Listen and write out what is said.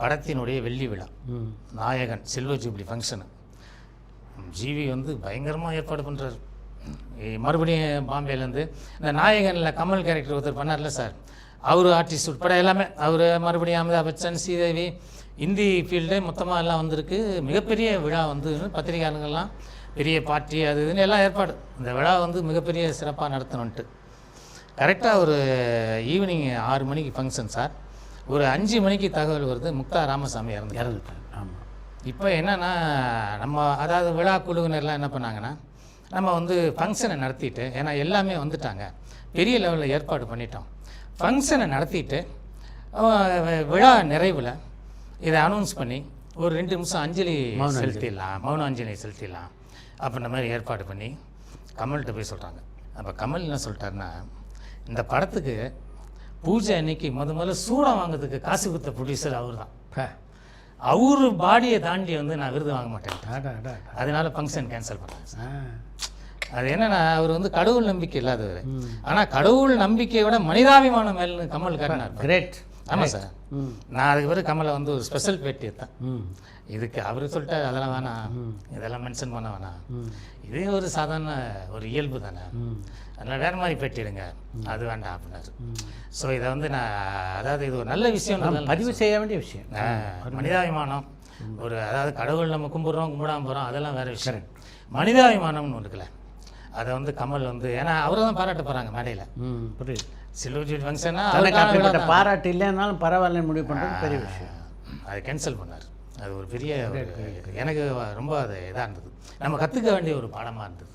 படத்தினுடைய வெள்ளி விழா, நாயகன் சில்வர் ஜூப்ளி ஃபங்க்ஷனு. ஜிவி வந்து பயங்கரமாக ஏற்பாடு பண்ணுறாரு. மறுபடியும் பாம்பேலேருந்து இந்த நாயகனில் கமல் கேரக்டர் ஒருத்தர் பண்ணார்ல சார், அவர் ஆர்டிஸ்ட் உட்பட எல்லாமே, அவர் மறுபடியும் அமிதாப் பச்சன், ஸ்ரீதேவி, இந்தி ஃபீல்டே மொத்தமாக எல்லாம் வந்திருக்கு. மிகப்பெரிய விழா வந்து பத்திரிகையாளர்கள்லாம் பெரிய பார்ட்டி அது இதுன்னு எல்லாம் ஏற்பாடு. இந்த விழா வந்து மிகப்பெரிய சிறப்பாக நடத்தணுன்ட்டு கரெக்டாக ஒரு ஈவினிங் 6 மணிக்கு ஃபங்க்ஷன் சார். ஒரு 5 மணிக்கு தகவல் வருது, முக்தா ராமசாமி இறந்துட்டார். ஆமாம். இப்போ என்னென்னா நம்ம அதாவது விழா குழுவினர்லாம் என்ன பண்ணாங்கன்னா, நம்ம வந்து ஃபங்க்ஷனை நடத்திட்டு, ஏன்னா எல்லாமே வந்துட்டாங்க, பெரிய லெவலில் ஏற்பாடு பண்ணிட்டோம், ஃபங்க்ஷனை நடத்திட்டு விழா நிறைவில் இதை அனௌன்ஸ் பண்ணி ஒரு 2 நிமிஷம் அஞ்சலி செலுத்திடலாம், மௌன அஞ்சலி செலுத்திடலாம் அப்படின்ற மாதிரி ஏற்பாடு பண்ணி கமல்கிட்ட போய் சொல்கிறாங்க. அப்போ கமல் என்ன சொல்லிட்டாருன்னா, இந்த படத்துக்கு பூஜை அன்னைக்கு முதல்ல சூடம் வாங்கிறதுக்கு காசு கொடுத்த ப்ரொடியூசர் அவர் தான். அவரு பாடியை தாண்டி வந்து நான் விருது வாங்க மாட்டேன், அதனால ஃபங்க்ஷன் கேன்சல் பண்ணேன். அது என்னன்னா, அவர் வந்து கடவுள் நம்பிக்கை இல்லாதவர், ஆனால் கடவுள் நம்பிக்கையோட மனிதாபிமானம் மேலே கமல் காட்டினார். கிரேட். ஆமாம் சார். நான் அதுக்கு பிறகு கமலை வந்து ஒரு ஸ்பெஷல் பேட்டி எடுத்தேன். இதுக்கு அவர் சொல்லிட்டார், அதெல்லாம் வேணாம், இதெல்லாம் மென்ஷன் பண்ண வேணாம், இதே ஒரு சாதாரண ஒரு இயல்பு தானே, அதனால் வேறு மாதிரி பேட்டிடுங்க, அது வேண்டாம் அப்படின்னாரு. ஸோ இதை வந்து நான் அதாவது இது ஒரு நல்ல விஷயம், பதிவு செய்ய வேண்டிய விஷயம். மனிதாபிமானம் ஒரு, அதாவது கடவுள் நம்ம கும்பிட்றோம் கும்பிடாமல் போகிறோம் அதெல்லாம் வேறு விஷயம். மனிதாபிமானம்னு ஒன்று இருக்குல்ல, அதை வந்து கமல் வந்து, ஏன்னா அவரை தான் பாராட்ட போகிறாங்க மேடையில். புரியுது. சில்வர் ஜூப்ளி ஃபங்க்ஷனா பாராட்டு இல்லைன்னாலும் பரவாயில்லன்னு முடிவு பண்ணுறது பெரிய விஷயம். அதை கேன்சல் பண்ணார். அது ஒரு பெரிய எனக்கு ரொம்ப அது இதாக இருந்தது, நம்ம கற்றுக்க வேண்டிய ஒரு பாடமாக இருந்தது.